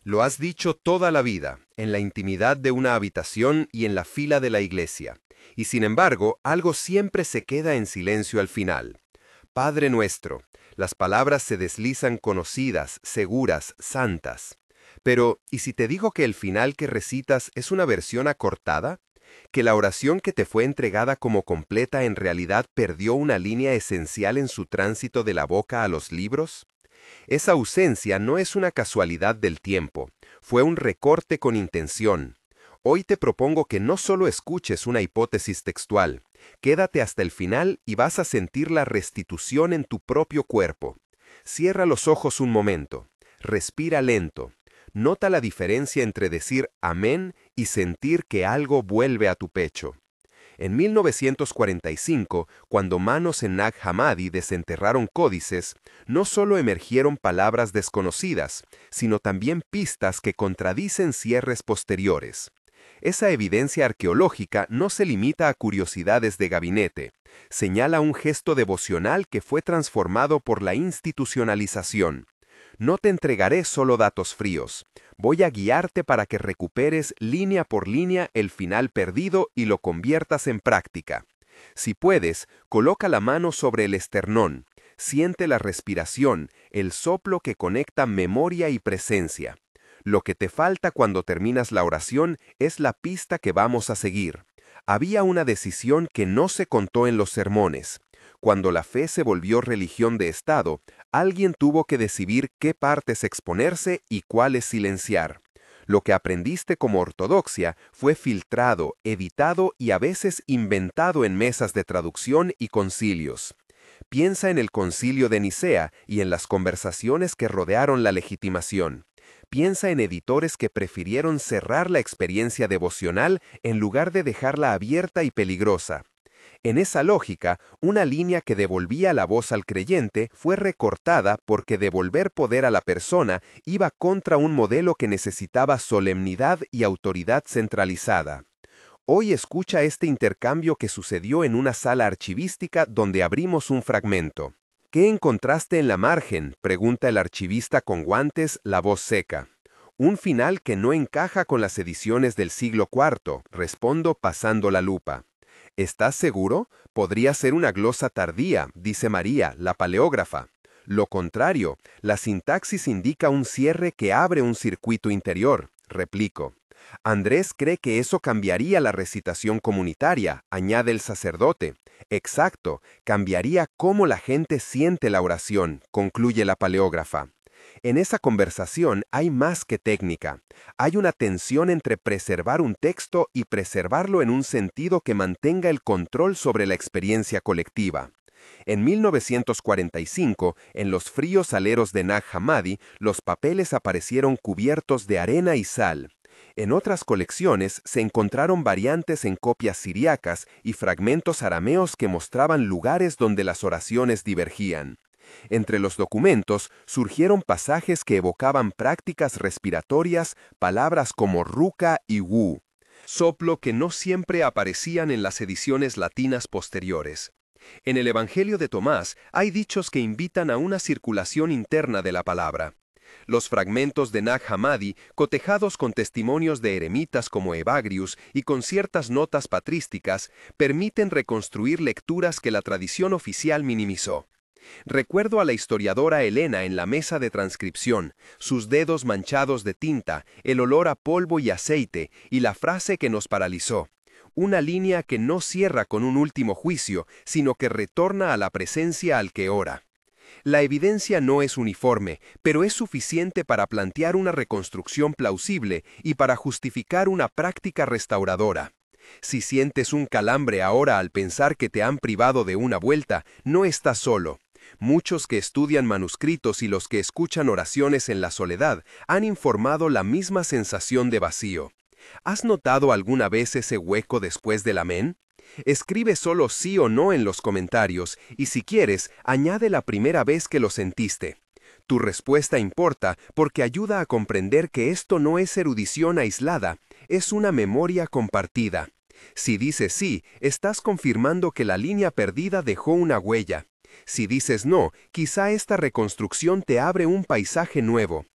Lo has dicho toda la vida, en la intimidad de una habitación y en la fila de la iglesia. Y sin embargo, algo siempre se queda en silencio al final. Padre nuestro, las palabras se deslizan conocidas, seguras, santas. Pero, ¿y si te digo que el final que recitas es una versión acortada? ¿Que la oración que te fue entregada como completa en realidad perdió una línea esencial en su tránsito de la boca a los libros? Esa ausencia no es una casualidad del tiempo, fue un recorte con intención. Hoy te propongo que no solo escuches una hipótesis textual, quédate hasta el final y vas a sentir la restitución en tu propio cuerpo. Cierra los ojos un momento, respira lento, nota la diferencia entre decir amén y sentir que algo vuelve a tu pecho. En 1945, cuando manos en Nag Hammadi desenterraron códices, no solo emergieron palabras desconocidas, sino también pistas que contradicen cierres posteriores. Esa evidencia arqueológica no se limita a curiosidades de gabinete, señala un gesto devocional que fue transformado por la institucionalización. No te entregaré solo datos fríos. Voy a guiarte para que recuperes línea por línea el final perdido y lo conviertas en práctica. Si puedes, coloca la mano sobre el esternón. Siente la respiración, el soplo que conecta memoria y presencia. Lo que te falta cuando terminas la oración es la pista que vamos a seguir. Había una decisión que no se contó en los sermones. Cuando la fe se volvió religión de Estado, alguien tuvo que decidir qué partes exponerse y cuáles silenciar. Lo que aprendiste como ortodoxia fue filtrado, editado y a veces inventado en mesas de traducción y concilios. Piensa en el concilio de Nicea y en las conversaciones que rodearon la legitimación. Piensa en editores que prefirieron cerrar la experiencia devocional en lugar de dejarla abierta y peligrosa. En esa lógica, una línea que devolvía la voz al creyente fue recortada porque devolver poder a la persona iba contra un modelo que necesitaba solemnidad y autoridad centralizada. Hoy escucha este intercambio que sucedió en una sala archivística donde abrimos un fragmento. ¿Qué encontraste en la margen?, pregunta el archivista con guantes, la voz seca. Un final que no encaja con las ediciones del siglo IV, respondo pasando la lupa. ¿Estás seguro? Podría ser una glosa tardía, dice María, la paleógrafa. Lo contrario, la sintaxis indica un cierre que abre un circuito interior, replico. Andrés cree que eso cambiaría la recitación comunitaria, añade el sacerdote. Exacto, cambiaría cómo la gente siente la oración, concluye la paleógrafa. En esa conversación hay más que técnica. Hay una tensión entre preservar un texto y preservarlo en un sentido que mantenga el control sobre la experiencia colectiva. En 1945, en los fríos aleros de Nag Hammadi, los papeles aparecieron cubiertos de arena y sal. En otras colecciones se encontraron variantes en copias siriacas y fragmentos arameos que mostraban lugares donde las oraciones divergían. Entre los documentos surgieron pasajes que evocaban prácticas respiratorias, palabras como ruca y wu, soplo que no siempre aparecían en las ediciones latinas posteriores. En el Evangelio de Tomás hay dichos que invitan a una circulación interna de la palabra. Los fragmentos de Nag Hammadi, cotejados con testimonios de eremitas como Evagrius y con ciertas notas patrísticas, permiten reconstruir lecturas que la tradición oficial minimizó. Recuerdo a la historiadora Helena en la mesa de transcripción, sus dedos manchados de tinta, el olor a polvo y aceite, y la frase que nos paralizó. Una línea que no cierra con un último juicio, sino que retorna a la presencia al que ora. La evidencia no es uniforme, pero es suficiente para plantear una reconstrucción plausible y para justificar una práctica restauradora. Si sientes un calambre ahora al pensar que te han privado de una vuelta, no estás solo. Muchos que estudian manuscritos y los que escuchan oraciones en la soledad han informado la misma sensación de vacío. ¿Has notado alguna vez ese hueco después del amén? Escribe solo sí o no en los comentarios y si quieres, añade la primera vez que lo sentiste. Tu respuesta importa porque ayuda a comprender que esto no es erudición aislada, es una memoria compartida. Si dices sí, estás confirmando que la línea perdida dejó una huella. Si dices no, quizá esta reconstrucción te abre un paisaje nuevo.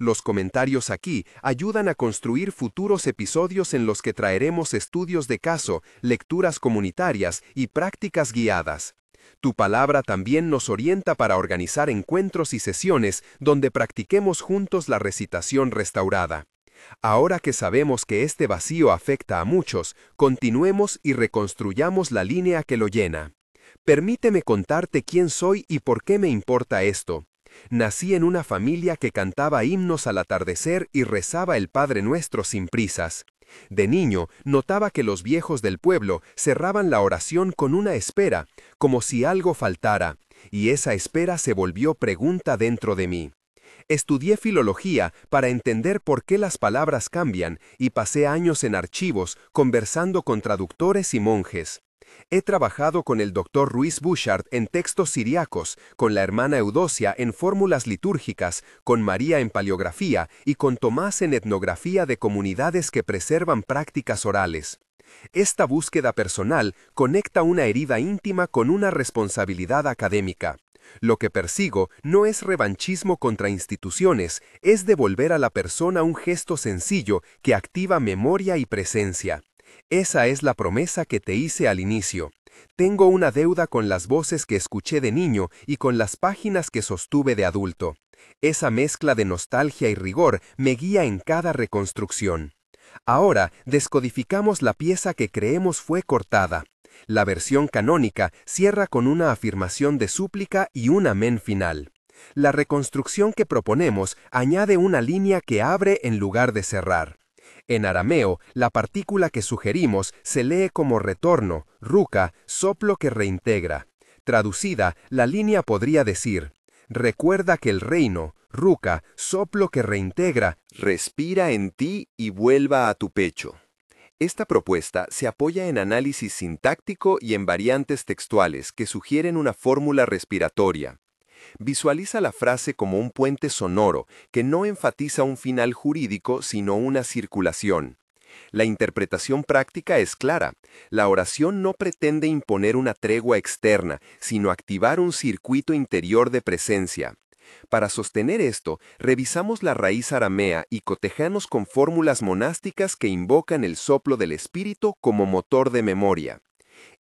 Los comentarios aquí ayudan a construir futuros episodios en los que traeremos estudios de caso, lecturas comunitarias y prácticas guiadas. Tu palabra también nos orienta para organizar encuentros y sesiones donde practiquemos juntos la recitación restaurada. Ahora que sabemos que este vacío afecta a muchos, continuemos y reconstruyamos la línea que lo llena. Permíteme contarte quién soy y por qué me importa esto. Nací en una familia que cantaba himnos al atardecer y rezaba el Padre Nuestro sin prisas. De niño, notaba que los viejos del pueblo cerraban la oración con una espera, como si algo faltara, y esa espera se volvió pregunta dentro de mí. Estudié filología para entender por qué las palabras cambian y pasé años en archivos conversando con traductores y monjes. He trabajado con el Dr. Ruiz Bouchard en textos siriacos, con la hermana Eudocia en fórmulas litúrgicas, con María en paleografía y con Tomás en etnografía de comunidades que preservan prácticas orales. Esta búsqueda personal conecta una herida íntima con una responsabilidad académica. Lo que persigo no es revanchismo contra instituciones, es devolver a la persona un gesto sencillo que activa memoria y presencia. Esa es la promesa que te hice al inicio. Tengo una deuda con las voces que escuché de niño y con las páginas que sostuve de adulto. Esa mezcla de nostalgia y rigor me guía en cada reconstrucción. Ahora descodificamos la pieza que creemos fue cortada. La versión canónica cierra con una afirmación de súplica y un amén final. La reconstrucción que proponemos añade una línea que abre en lugar de cerrar. En arameo, la partícula que sugerimos se lee como retorno, ruca, soplo que reintegra. Traducida, la línea podría decir: recuerda que el reino, ruca, soplo que reintegra, respira en ti y vuelva a tu pecho. Esta propuesta se apoya en análisis sintáctico y en variantes textuales que sugieren una fórmula respiratoria. Visualiza la frase como un puente sonoro que no enfatiza un final jurídico sino una circulación. La interpretación práctica es clara. La oración no pretende imponer una tregua externa, sino activar un circuito interior de presencia. Para sostener esto, revisamos la raíz aramea y cotejamos con fórmulas monásticas que invocan el soplo del espíritu como motor de memoria.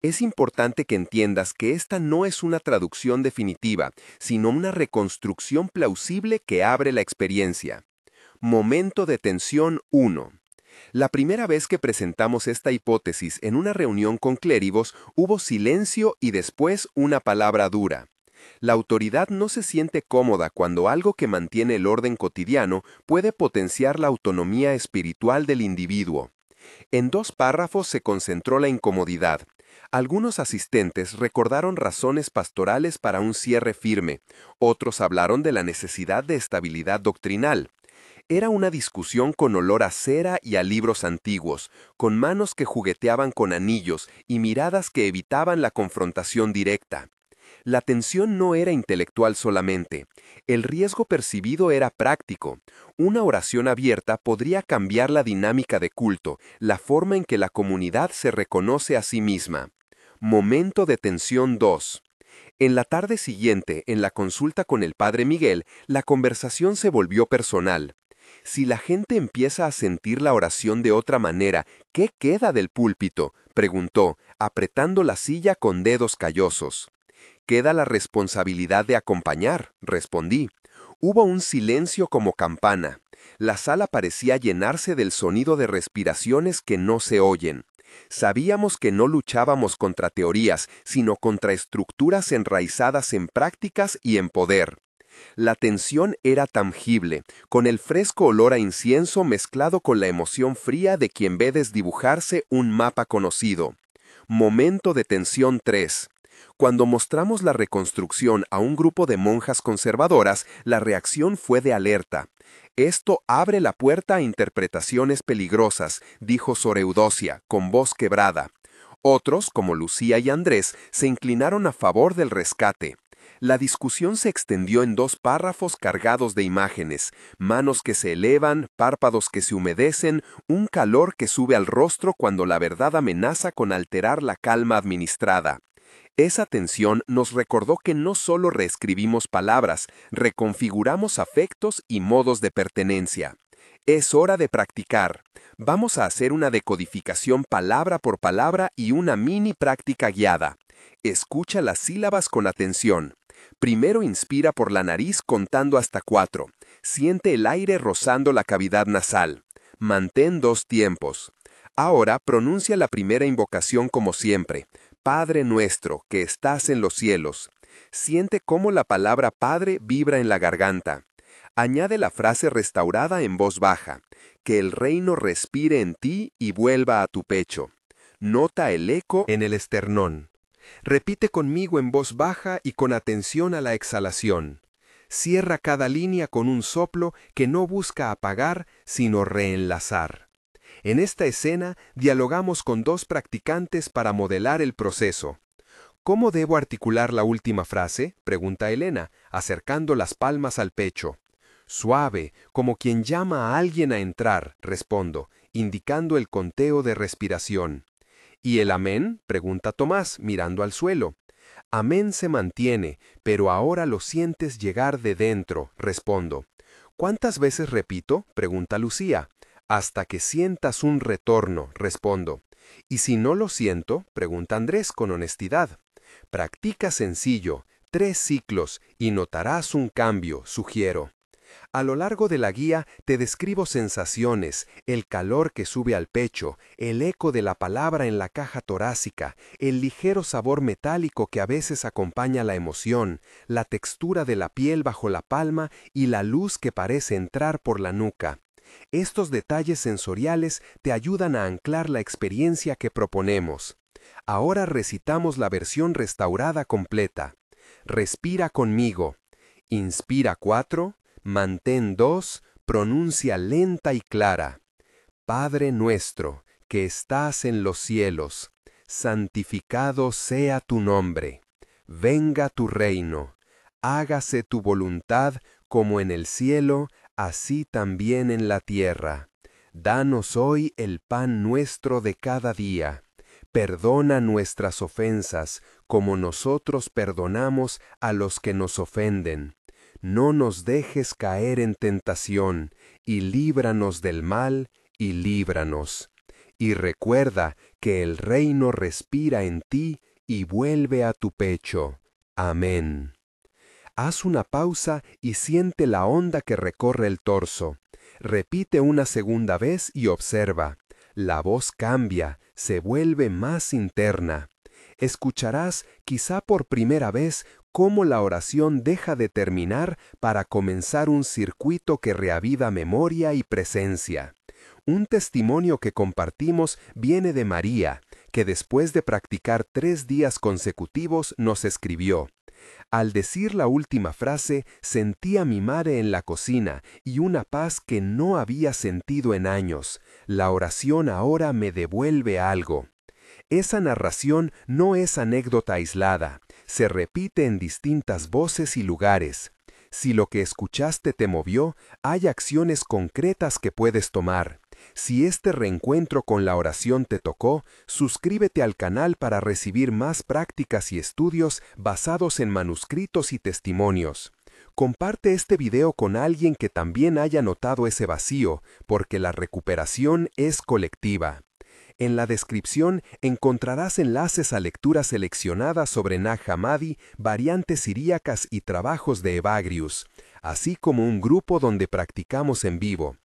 Es importante que entiendas que esta no es una traducción definitiva, sino una reconstrucción plausible que abre la experiencia. Momento de tensión 1. La primera vez que presentamos esta hipótesis en una reunión con clérigos, hubo silencio y después una palabra dura. La autoridad no se siente cómoda cuando algo que mantiene el orden cotidiano puede potenciar la autonomía espiritual del individuo. En 2 párrafos se concentró la incomodidad. Algunos asistentes recordaron razones pastorales para un cierre firme, otros hablaron de la necesidad de estabilidad doctrinal. Era una discusión con olor a cera y a libros antiguos, con manos que jugueteaban con anillos y miradas que evitaban la confrontación directa. La tensión no era intelectual solamente, el riesgo percibido era práctico. Una oración abierta podría cambiar la dinámica de culto, la forma en que la comunidad se reconoce a sí misma. Momento de tensión 2. En la tarde siguiente, en la consulta con el padre Miguel, la conversación se volvió personal. Si la gente empieza a sentir la oración de otra manera, ¿qué queda del púlpito?, preguntó, apretando la silla con dedos callosos. Queda la responsabilidad de acompañar, respondí. Hubo un silencio como campana. La sala parecía llenarse del sonido de respiraciones que no se oyen. Sabíamos que no luchábamos contra teorías, sino contra estructuras enraizadas en prácticas y en poder. La tensión era tangible, con el fresco olor a incienso mezclado con la emoción fría de quien ve desdibujarse un mapa conocido. Momento de tensión 3. Cuando mostramos la reconstrucción a un grupo de monjas conservadoras, la reacción fue de alerta. Esto abre la puerta a interpretaciones peligrosas, dijo Sor Eudocia, con voz quebrada. Otros, como Lucía y Andrés, se inclinaron a favor del rescate. La discusión se extendió en 2 párrafos cargados de imágenes, manos que se elevan, párpados que se humedecen, un calor que sube al rostro cuando la verdad amenaza con alterar la calma administrada. Esa tensión nos recordó que no solo reescribimos palabras, reconfiguramos afectos y modos de pertenencia. Es hora de practicar. Vamos a hacer una decodificación palabra por palabra y una mini práctica guiada. Escucha las sílabas con atención. Primero inspira por la nariz contando hasta 4. Siente el aire rozando la cavidad nasal. Mantén 2 tiempos. Ahora pronuncia la primera invocación como siempre. Padre nuestro, que estás en los cielos. Siente cómo la palabra Padre vibra en la garganta. Añade la frase restaurada en voz baja. Que el reino respire en ti y vuelva a tu pecho. Nota el eco en el esternón. Repite conmigo en voz baja y con atención a la exhalación. Cierra cada línea con un soplo que no busca apagar, sino reenlazar. En esta escena, dialogamos con 2 practicantes para modelar el proceso. ¿Cómo debo articular la última frase?, pregunta Elena, acercando las palmas al pecho. Suave, como quien llama a alguien a entrar, respondo, indicando el conteo de respiración. ¿Y el amén?, pregunta Tomás, mirando al suelo. Amén se mantiene, pero ahora lo sientes llegar de dentro, respondo. ¿Cuántas veces repito?, pregunta Lucía. Hasta que sientas un retorno, respondo. ¿Y si no lo siento?, pregunta Andrés con honestidad. Practica sencillo, 3 ciclos, y notarás un cambio, sugiero. A lo largo de la guía te describo sensaciones, el calor que sube al pecho, el eco de la palabra en la caja torácica, el ligero sabor metálico que a veces acompaña la emoción, la textura de la piel bajo la palma y la luz que parece entrar por la nuca. Estos detalles sensoriales te ayudan a anclar la experiencia que proponemos. Ahora recitamos la versión restaurada completa. Respira conmigo. Inspira 4, mantén 2, pronuncia lenta y clara. Padre nuestro, que estás en los cielos, santificado sea tu nombre. Venga tu reino. Hágase tu voluntad como en el cielo, así también en la tierra. Danos hoy el pan nuestro de cada día. Perdona nuestras ofensas, como nosotros perdonamos a los que nos ofenden. No nos dejes caer en tentación, y líbranos del mal, y líbranos. Y recuerda que el reino respira en ti y vuelve a tu pecho. Amén. Haz una pausa y siente la onda que recorre el torso. Repite una segunda vez y observa. La voz cambia, se vuelve más interna. Escucharás, quizá por primera vez, cómo la oración deja de terminar para comenzar un circuito que reaviva memoria y presencia. Un testimonio que compartimos viene de María, que después de practicar 3 días consecutivos nos escribió. Al decir la última frase, sentí a mi madre en la cocina y una paz que no había sentido en años. La oración ahora me devuelve algo. Esa narración no es anécdota aislada, se repite en distintas voces y lugares. Si lo que escuchaste te movió, hay acciones concretas que puedes tomar. Si este reencuentro con la oración te tocó, suscríbete al canal para recibir más prácticas y estudios basados en manuscritos y testimonios. Comparte este video con alguien que también haya notado ese vacío, porque la recuperación es colectiva. En la descripción encontrarás enlaces a lecturas seleccionadas sobre Nag Hammadi, variantes siríacas y trabajos de Evagrius, así como un grupo donde practicamos en vivo.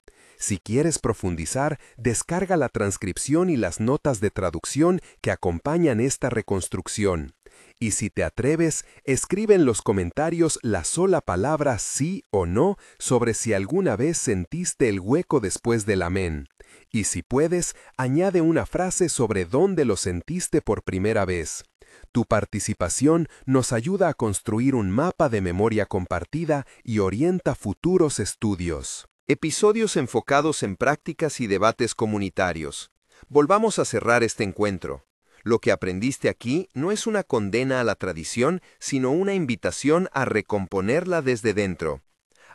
Si quieres profundizar, descarga la transcripción y las notas de traducción que acompañan esta reconstrucción. Y si te atreves, escribe en los comentarios la sola palabra sí o no sobre si alguna vez sentiste el hueco después del amén. Y si puedes, añade una frase sobre dónde lo sentiste por primera vez. Tu participación nos ayuda a construir un mapa de memoria compartida y orienta futuros estudios. Episodios enfocados en prácticas y debates comunitarios. Volvamos a cerrar este encuentro. Lo que aprendiste aquí no es una condena a la tradición, sino una invitación a recomponerla desde dentro.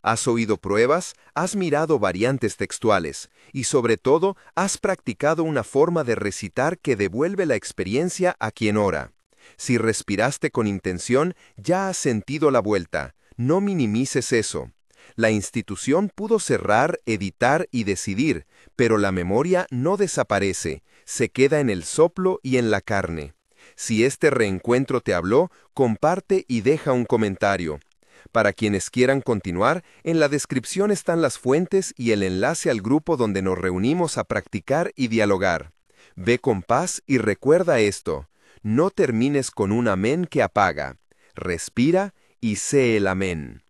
Has oído pruebas, has mirado variantes textuales y sobre todo has practicado una forma de recitar que devuelve la experiencia a quien ora. Si respiraste con intención, ya has sentido la vuelta. No minimices eso. La institución pudo cerrar, editar y decidir, pero la memoria no desaparece, se queda en el soplo y en la carne. Si este reencuentro te habló, comparte y deja un comentario. Para quienes quieran continuar, en la descripción están las fuentes y el enlace al grupo donde nos reunimos a practicar y dialogar. Ve con paz y recuerda esto: no termines con un amén que apaga. Respira y sé el amén.